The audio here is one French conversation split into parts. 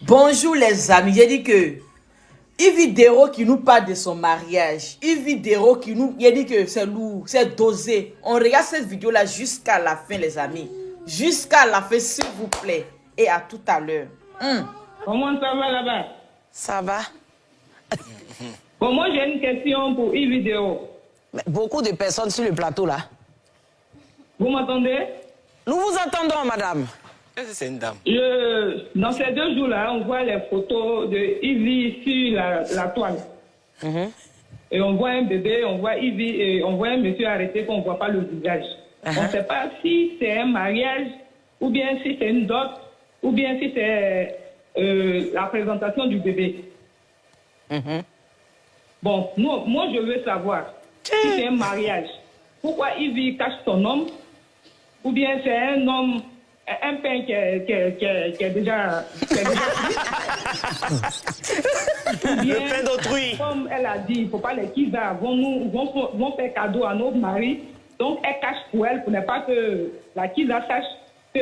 Bonjour les amis, j'ai dit que une vidéo qui nous parle de son mariage, une vidéo qui nous... Il dit que c'est lourd, c'est dosé. On regarde cette vidéo-là jusqu'à la fin les amis. Jusqu'à la fin s'il vous plaît. Et à tout à l'heure. Comment ça va là-bas? Ça va. Bon, moi j'ai une question pour une vidéo. Mais beaucoup de personnes sur le plateau là. Vous m'entendez? Nous vous entendons, madame. C'est une dame. Dans ces 2 jours-là, on voit les photos de Ivy sur la toile. Et on voit un bébé, on voit Ivy, et on voit un monsieur arrêté qu'on ne voit pas le visage. On ne sait pas si c'est un mariage, ou bien si c'est une dot, ou bien si c'est la présentation du bébé. Bon, moi je veux savoir si c'est un mariage. Pourquoi Ivy cache son homme, ou bien c'est un homme... Un pain qui est déjà Le pain d'autrui. Comme elle a dit, il ne faut pas les kizas vont faire cadeau à nos maris. Donc elle cache pour elle, pour ne pas que la kiza sache que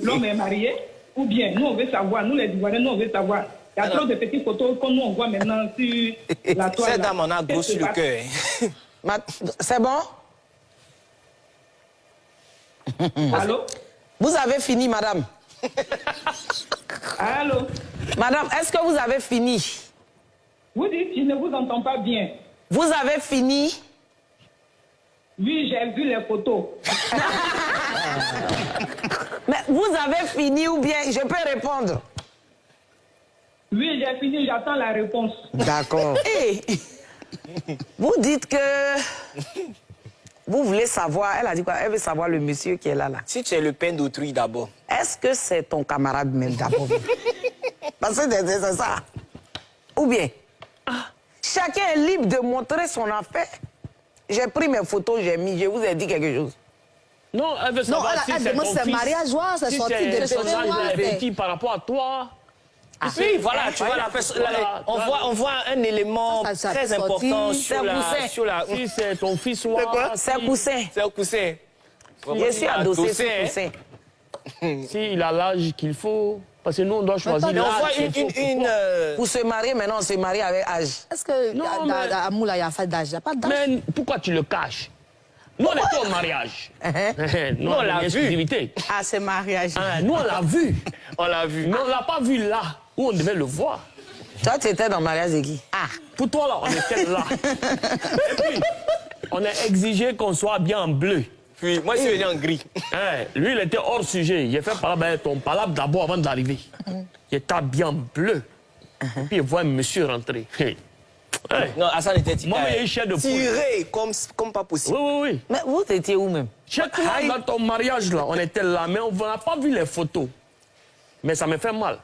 l'homme est marié. Ou bien, nous on veut savoir, nous les Ivoiriens, nous on veut savoir. Il y a trop de petites photos que nous on voit maintenant sur la toile. Cette dame en a gros sur le cœur. C'est bon? Allô? Vous avez fini, madame. Allô? Madame, est-ce que vous avez fini? Vous dites, je ne vous entends pas bien. Vous avez fini? Oui, j'ai vu les photos. Mais vous avez fini ou bien je peux répondre? Oui, j'ai fini, j'attends la réponse. D'accord. Hey, vous dites que... Vous voulez savoir, elle a dit quoi? Elle veut savoir le monsieur qui est là. Si tu es le pain d'autrui d'abord. Est-ce que c'est ton camarade même d'abord? Parce que c'est ça. Ou bien, chacun est libre de montrer son affaire. J'ai pris mes photos, j'ai mis, je vous ai dit quelque chose. Non, elle veut savoir si c'est ton fils. Mariage, c'est si sorti de c'est petit par rapport à toi. Oui, voilà, tu vois, on voit un élément très important sur la... Si c'est ton fils, C'est quoi? C'est un coussin. C'est un coussin. Je suis adossé sur le coussin. S'il a l'âge qu'il faut, parce que nous, on doit choisir l'âge. On voit Pour se marier, maintenant, on se marie avec âge. Est-ce que à Moula, il n'y a pas d'âge? Il n'y a pas d'âge. Mais pourquoi tu le caches? Nous, on était au mariage. Nous, on l'a vu. Ah, c'est mariage. Nous, on l'a vu. On l'a vu. Mais on ne l'a pas vu là, où on devait le voir. Toi, tu étais dans le mariage de qui? Ah, pour toi, là, on était là. Et puis, on a exigé qu'on soit bien en bleu. Puis, moi, je suis venu en gris. Lui, il était hors sujet. Il a fait ton palabre d'abord avant d'arriver. Il était bien bleu. Puis, il voit un monsieur rentrer. Non, Hassan était tiré comme pas possible. Oui. Mais vous étiez où même? Chaque fois dans ton mariage, là, on était là, mais on n'a pas vu les photos. Mais ça me fait mal.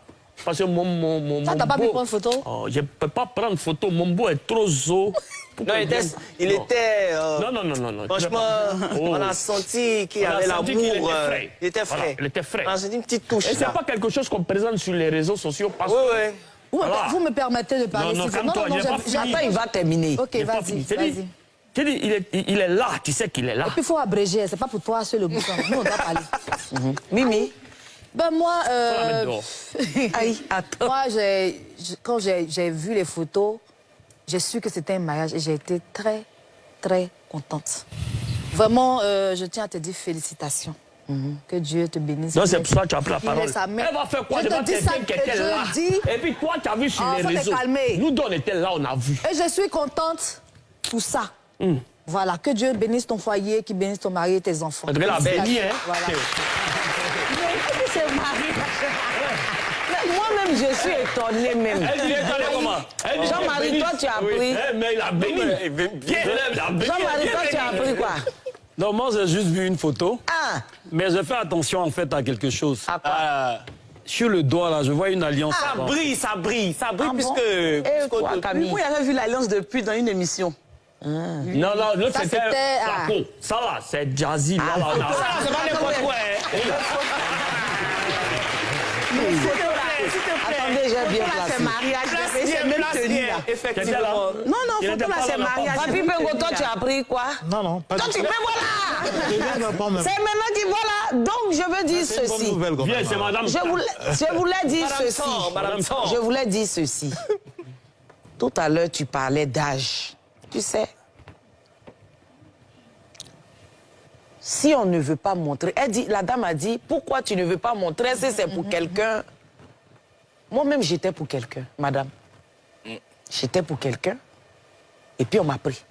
Parce que mon Ça, t'as pas pu prendre photo? Oh, je ne peux pas prendre photo. Mon beau est trop zo. Non, il était... Non. Franchement, on a senti qu'il y avait l'amour. Il était frais. Voilà, il était frais. On a senti une petite touche. Et c'est pas quelque chose qu'on présente sur les réseaux sociaux parce que... Oui. Voilà. Vous me permettez de parler? Non, calme-toi, J'attends, il va terminer. Ok, vas-y. Il est là, tu sais qu'il est là. Et puis, il faut abréger, c'est pas pour toi seul le bouton. Nous, on doit parler. Mimi? Ben, moi, Aïe, attends. moi quand j'ai vu les photos, j'ai su que c'était un mariage et j'ai été très, très contente. Vraiment, je tiens à te dire félicitations. Que Dieu te bénisse. Non, c'est pour ça que tu as pris la parole. Elle va faire quoi devant quelqu'un qui était là? Et puis toi, tu as vu sur les réseaux. Nous, on était là, on a vu. Et je suis contente pour ça. Voilà, que Dieu bénisse ton foyer, qu'il bénisse ton mari et tes enfants. Elle a béni, hein? Voilà. C'est marié. Moi-même, je suis étonnée même. Elle dit étonnée comment? Jean-Marie, toi, tu as appris. Mais il a béni. Jean-Marie, toi, tu as appris quoi? Non, moi, j'ai juste vu une photo. Ah! Mais je fais attention, en fait, à quelque chose. À quoi? Sur le doigt, là, je vois une alliance. Ça brille puisque... Et quoi, Camille? Moi, j'avais vu l'alliance depuis dans une émission. Non, l'autre, c'était la peau. Ça, là, c'est jazzy. Ça, c'est pas n'importe quoi, Attendez, j'ai bien placé. C'est mariage. C'est même tenu là. Effectivement. Non, photo là, c'est mariage. Papi Pengo, toi, tu as pris quoi? Non, pas Toi, du tu tout. peux, voilà. C'est C'est maintenant qu'il voilà. Donc, je veux dire ceci. Viens, c'est madame. Je voulais dire ceci. Madame Sang. Je voulais dire ceci. Tout à l'heure, tu parlais d'âge. Tu sais, si on ne veut pas montrer... la dame a dit, pourquoi tu ne veux pas montrer si c'est pour quelqu'un? Moi-même, j'étais pour quelqu'un, madame. J'étais pour quelqu'un, et puis on m'a pris.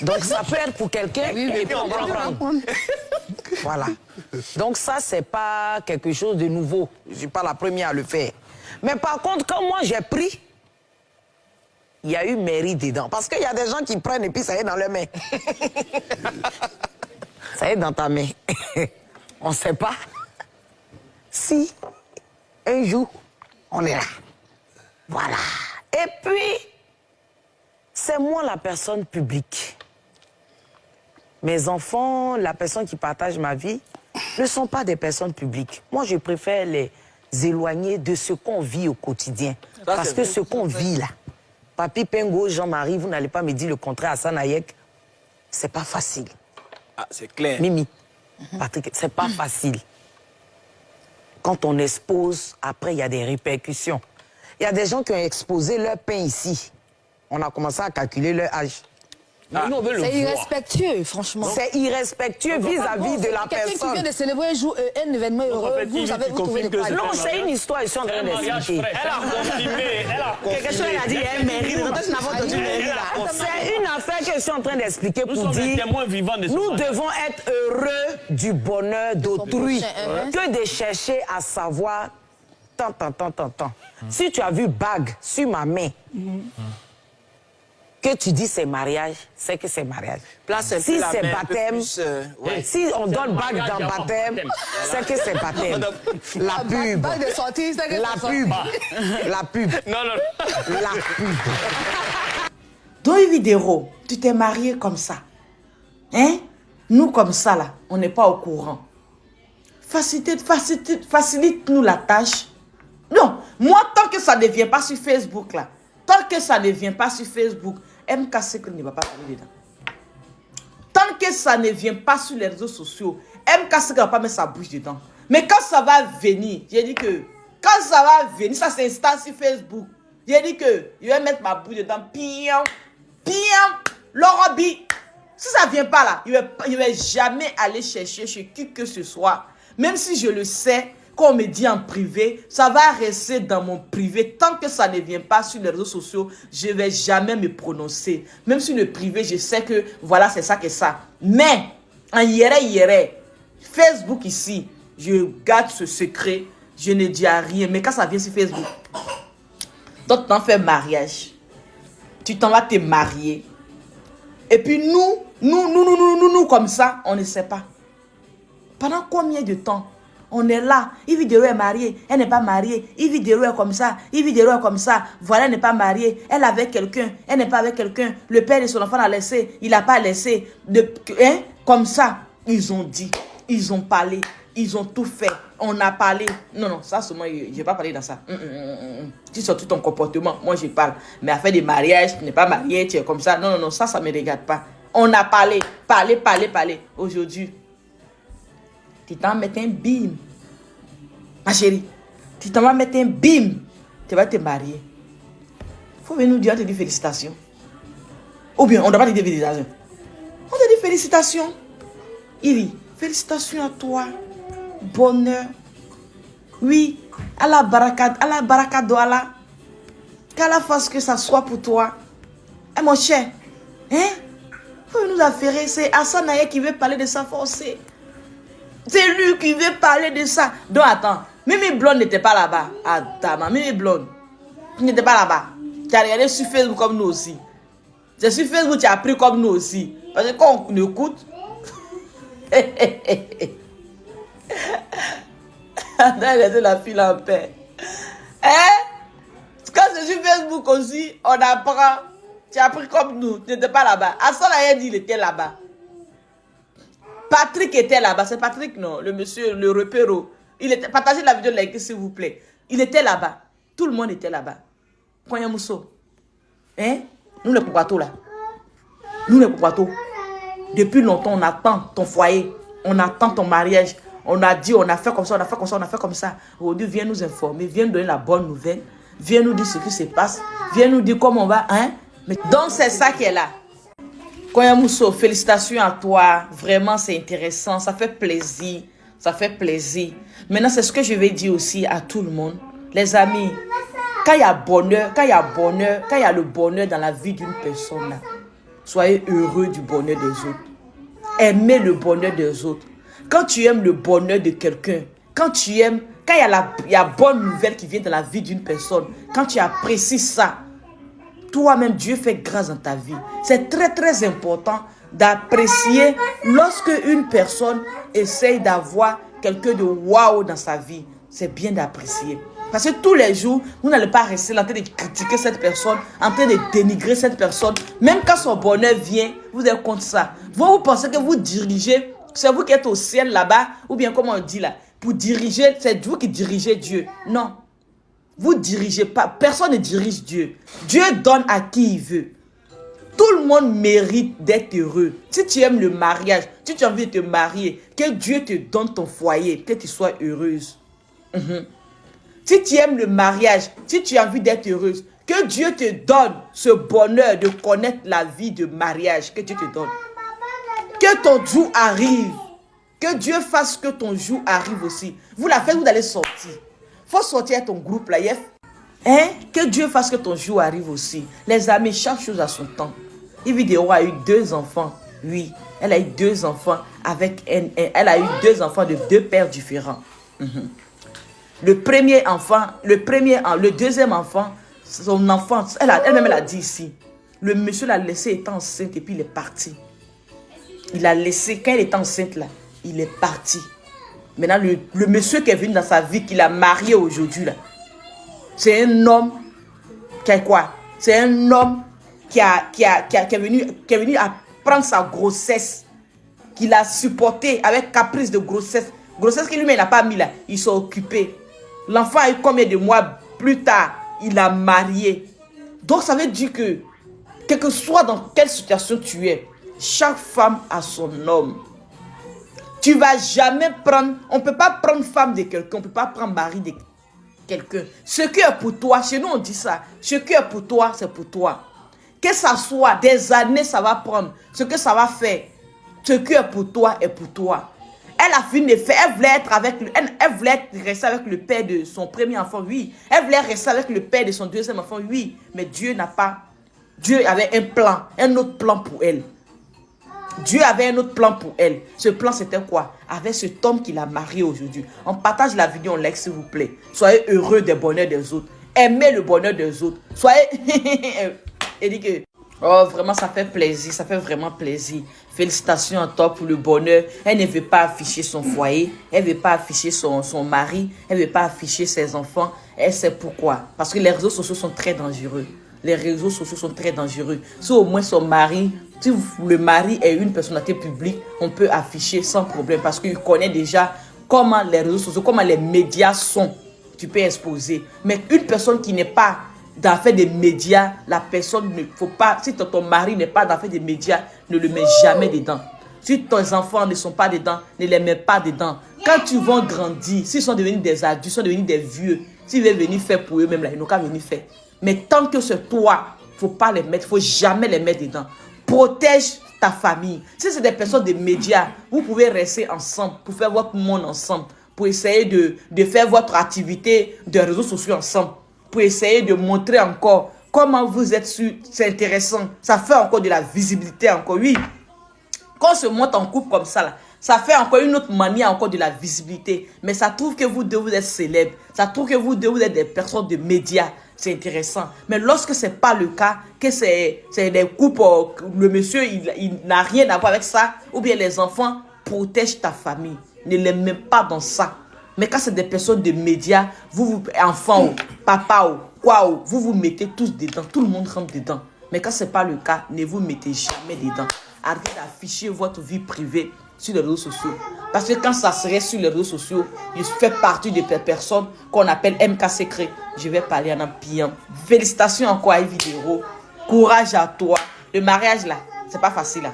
Donc ça peut être pour quelqu'un, et puis on va prendre. Voilà. Donc ça, c'est pas quelque chose de nouveau. Je ne suis pas la première à le faire. Mais par contre, quand moi j'ai pris, il y a eu mairie dedans. Parce qu'il y a des gens qui prennent et puis ça y est dans leur main. Ça y est dans ta main. On ne sait pas si un jour on est là. Voilà. Et puis, c'est moi la personne publique. Mes enfants, la personne qui partage ma vie, ne sont pas des personnes publiques. Moi, je préfère les éloigner de ce qu'on vit au quotidien. Parce que ce qu'on vit là, Papi Pengo, Jean-Marie, vous n'allez pas me dire le contraire à Sanayek, c'est pas facile. Ah, c'est clair. Mimi, Patrick, c'est pas facile. Quand on expose, après, il y a des répercussions. Il y a des gens qui ont exposé leur pain ici. On a commencé à calculer leur âge. C'est irrespectueux, franchement. C'est irrespectueux vis-à-vis de la Quelqu'un qui personne. vient de célébrer un événement heureux, vous trouvez les quoi? Non, c'est une histoire, ils sont en train d'expliquer. Elle a confirmé. Quelque chose, elle a dit, elle mérite. C'est une affaire que je suis en train d'expliquer Nous pour sommes les dire, témoins vivants de ce nous mariage. devons être heureux du bonheur d'autrui que de chercher à savoir tant. Si tu as vu bague sur ma main, que tu dis c'est mariage, c'est que c'est mariage. Si c'est baptême, si on donne bague dans baptême, c'est que c'est baptême. La pub. Bague de sortie, c'est que La c'est pub. La pub. Non. La pub. Dans une vidéo, tu t'es marié comme ça. Hein? Nous, comme ça, là, on n'est pas au courant. Facilite-nous la tâche. Non, moi, tant que ça ne vient pas sur Facebook, là, tant que ça ne vient pas sur Facebook, MK Secret ne va pas parler dedans. Tant que ça ne vient pas sur les réseaux sociaux, MK Secret ne va pas mettre sa bouche dedans. Mais quand ça va venir, j'ai dit que, quand ça va venir, ça s'installe sur Facebook. J'ai dit que, je vais mettre ma bouche dedans. Piam, Lorobi. Si ça ne vient pas là, je ne vais jamais aller chercher chez qui que ce soit. Même si je le sais, qu'on me dit en privé, ça va rester dans mon privé. Tant que ça ne vient pas sur les réseaux sociaux, je ne vais jamais me prononcer. Même sur le privé, je sais que voilà, c'est ça que ça. Mais, en yéré, Facebook ici, je garde ce secret, je ne dis à rien. Mais quand ça vient sur Facebook, toi, tu t'en fais mariage. Tu t'en vas te marier. Et puis nous, comme ça, on ne sait pas. Pendant combien de temps? On est là. Yvidéro est mariée. Elle n'est pas mariée. Yvidéro est comme ça. Yvidéro est comme ça. Voilà, elle n'est pas mariée. Elle est avec quelqu'un. Elle n'est pas avec quelqu'un. Le père de son enfant l'a laissé. Il n'a pas laissé. Comme ça, ils ont dit. Ils ont parlé. Ils ont tout fait. On a parlé. Non, ça, c'est moi, je ne vais pas parler dans ça. Tu sors tout ton comportement. Moi, je parle. Mais à faire des mariages, tu n'es pas marié, tu es comme ça. Non, ça ne me regarde pas. On a parlé. Parlé. Aujourd'hui, tu t'en mets un bim. Ma chérie, tu t'en vas mettre un bim. Tu vas te marier. Il faut venir nous dire, on te dit félicitations. Ou bien, on ne doit pas te dire félicitations. On te dit félicitations. Iri, félicitations à toi. Bonheur. Oui, à la barakado, Allah. Qu'Allah fasse que ça soit pour toi. Eh mon cher, hein? Faut nous affairer. C'est Hassan Aye qui veut parler de ça forcé. C'est lui qui veut parler de ça. Donc attends, Mimi Blonde n'était pas là-bas. Attends, Mimi Blonde, tu n'étais pas là-bas. Tu as regardé sur Facebook comme nous aussi. C'est sur Facebook tu as appris comme nous aussi. Parce que quand on écoute... Attends, laissez la fille en paix. Quand c'est sur Facebook aussi, on apprend. Tu as appris comme nous. Tu n'étais pas là-bas. Hassan Aye dit qu'il était là-bas. Patrick était là-bas. C'est Patrick, non? Le monsieur, le repéro. Il était... Partagez la vidéo, like, s'il vous plaît. Il était là-bas. Tout le monde était là-bas. Konya Mousso. Hein? Nous les Poupato là. Nous les Poupato. Depuis longtemps, on attend ton foyer. On attend ton mariage. On a dit, on a fait comme ça, on a fait comme ça, on a fait comme ça. Aujourd'hui, viens nous informer. Viens nous donner la bonne nouvelle. Viens nous dire ce qui se passe. Viens nous dire comment on va. Hein? Mais donc, c'est ça qui est là. Konya Mousso, félicitations à toi. Vraiment, c'est intéressant. Ça fait plaisir. Ça fait plaisir. Maintenant, c'est ce que je vais dire aussi à tout le monde. Les amis, quand il y a bonheur, quand il y a le bonheur dans la vie d'une personne, là, soyez heureux du bonheur des autres. Aimez le bonheur des autres. Quand tu aimes le bonheur de quelqu'un, quand il y a bonne nouvelle qui vient dans la vie d'une personne, quand tu apprécies ça, toi-même, Dieu fait grâce dans ta vie. C'est très, très important d'apprécier lorsque une personne essaye d'avoir quelqu'un de waouh dans sa vie. C'est bien d'apprécier. Parce que tous les jours, vous n'allez pas rester en train de critiquer cette personne, en train de dénigrer cette personne. Même quand son bonheur vient, vous êtes contre ça. Vous pensez que vous dirigez, c'est vous qui êtes au ciel là-bas, ou bien comme on dit là, pour diriger, c'est vous qui dirigez Dieu. Non. Vous ne dirigez pas. Personne ne dirige Dieu. Dieu donne à qui il veut. Tout le monde mérite d'être heureux. Si tu aimes le mariage, si tu as envie de te marier, que Dieu te donne ton foyer, que tu sois heureuse. Si tu aimes le mariage, si tu as envie d'être heureuse, que Dieu te donne ce bonheur de connaître la vie de mariage, que Dieu te donne. Que ton jour arrive. Que Dieu fasse que ton jour arrive aussi. Vous la faites, vous allez sortir. Il faut sortir à ton groupe là. Hein? Que Dieu fasse que ton jour arrive aussi. Les amis, chaque chose a son temps. Vidéo a eu 2 enfants. Oui, elle a eu 2 enfants avec elle a eu 2 enfants de 2 pères différents. Le deuxième enfant, son enfant, elle-même elle a dit ici, le monsieur l'a laissé étant enceinte et puis il est parti. Il a laissé, quand elle était enceinte là, il est parti. Maintenant, le monsieur qui est venu dans sa vie, qu'il a marié aujourd'hui là, c'est un homme qui a quoi? C'est un homme qui est venu à prendre sa grossesse, qu'il a supporté avec caprice de grossesse. Grossesse qu'il lui-même n'a pas mis là, ils sont occupés. L'enfant a eu combien de mois plus tard, il a marié. Donc ça veut dire que, quel que soit dans quelle situation tu es, chaque femme a son homme. Tu ne vas jamais prendre, on ne peut pas prendre femme de quelqu'un, on ne peut pas prendre mari de quelqu'un. Ce qui est pour toi, chez nous on dit ça, ce qui est pour toi, c'est pour toi. Que ça soit des années, ça va prendre. Ce que ça va faire, ce qui est pour toi est pour toi. Elle a fini de faire, elle voulait rester avec le père de son premier enfant, oui. Elle voulait rester avec le père de son deuxième enfant, oui. Mais Dieu n'a pas, Dieu avait un plan, un autre plan pour elle. Dieu avait un autre plan pour elle. Ce plan, c'était quoi? Avec cet homme qu'il a marié aujourd'hui. On partage la vidéo, on like, s'il vous plaît. Soyez heureux des bonheurs des autres. Aimez le bonheur des autres. Soyez... Et dit que... Oh, vraiment, ça fait plaisir. Ça fait vraiment plaisir. Félicitations à toi pour le bonheur. Elle ne veut pas afficher son foyer. Elle ne veut pas afficher son mari. Elle ne veut pas afficher ses enfants. Elle sait pourquoi. Parce que les réseaux sociaux sont très dangereux. Les réseaux sociaux sont très dangereux. Si au moins son mari, si le mari est une personnalité publique, on peut afficher sans problème parce qu'il connaît déjà comment les réseaux sociaux, comment les médias sont. Tu peux exposer. Mais une personne qui n'est pas dans l'affaire des médias, la personne ne faut pas, si ton mari n'est pas dans l'affaire des médias, ne le mets jamais dedans. Si tes enfants ne sont pas dedans, ne les mets pas dedans. Quand ils vont grandir, s'ils sont devenus des adultes, s'ils sont devenus des vieux, s'ils veulent venir faire pour eux-mêmes, là, ils n'ont qu'à venir faire. Mais tant que c'est toi, il ne faut pas les mettre, il ne faut jamais les mettre dedans. Protège ta famille. Si c'est des personnes des médias, vous pouvez rester ensemble pour faire votre monde ensemble, pour essayer de faire votre activité de réseaux sociaux ensemble, pour essayer de montrer encore comment vous êtes sûr. C'est intéressant. Ça fait encore de la visibilité encore. Oui, quand on se monte en couple comme ça, là, ça fait encore une autre manière encore de la visibilité. Mais ça trouve que vous deux, vous êtes célèbres. Ça trouve que vous deux, vous êtes des personnes de médias. C'est intéressant. Mais lorsque ce n'est pas le cas, que c'est des couples, le monsieur, il n'a rien à voir avec ça, ou bien les enfants, protège ta famille. Ne les mets pas dans ça. Mais quand c'est des personnes de médias, vous enfants, papa, quoi, vous mettez tous dedans. Tout le monde rentre dedans. Mais quand ce n'est pas le cas, ne vous mettez jamais dedans. Arrêtez d'afficher votre vie privée sur les réseaux sociaux. Parce que quand ça serait sur les réseaux sociaux, je fais partie de ces personnes qu'on appelle MK Secret. Je vais parler en bien. Félicitations encore à Yves Dero. Courage à toi. Le mariage là, c'est pas facile là.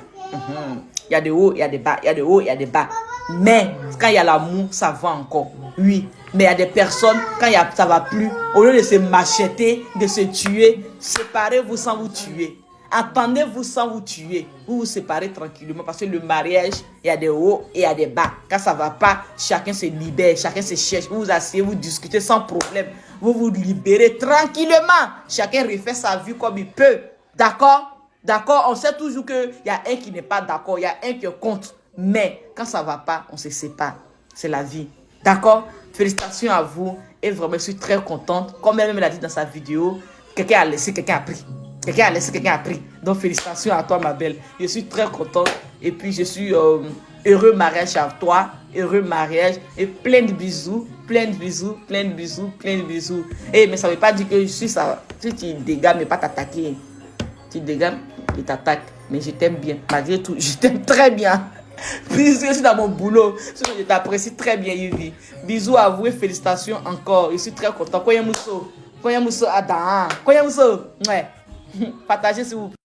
Il y a des hauts, il y a des bas, il y a des hauts, il y a des bas. Mais quand il y a l'amour, ça va encore. Oui. Mais il y a des personnes, quand ça va plus, au lieu de se macheter, de se tuer, séparez-vous sans vous tuer. Attendez-vous sans vous tuer. Vous vous séparez tranquillement parce que le mariage, il y a des hauts et il y a des bas. Quand ça ne va pas, chacun se libère, chacun se cherche. Vous vous asseyez, vous discutez sans problème. Vous vous libérez tranquillement. Chacun refait sa vie comme il peut. D'accord? D'accord? On sait toujours qu'il y a un qui n'est pas d'accord, il y a un qui compte. Mais quand ça ne va pas, on se sépare. C'est la vie. D'accord? Félicitations à vous. Et vraiment, je suis très contente. Comme elle l'a dit dans sa vidéo, quelqu'un a laissé, quelqu'un a pris. Quelqu'un a laissé, quelqu'un a pris. Donc, félicitations à toi, ma belle. Je suis très contente. Et puis, je suis heureux mariage à toi. Heureux mariage. Et plein de bisous. Plein de bisous. Plein de bisous. Plein de bisous. Et mais ça ne veut pas dire que je suis ça. Si tu dégages, mais pas t'attaquer. Tu dégages et t'attaques. Mais je t'aime bien. Malgré tout, je t'aime très bien. Bisous, je suis dans mon boulot. Je t'apprécie très bien, Yves. Bisous à vous et félicitations encore. Je suis très content. Koya Mousso. Koya Mousso Adam. Koya Mousso. Ouais. Partagez s'il vous plaît.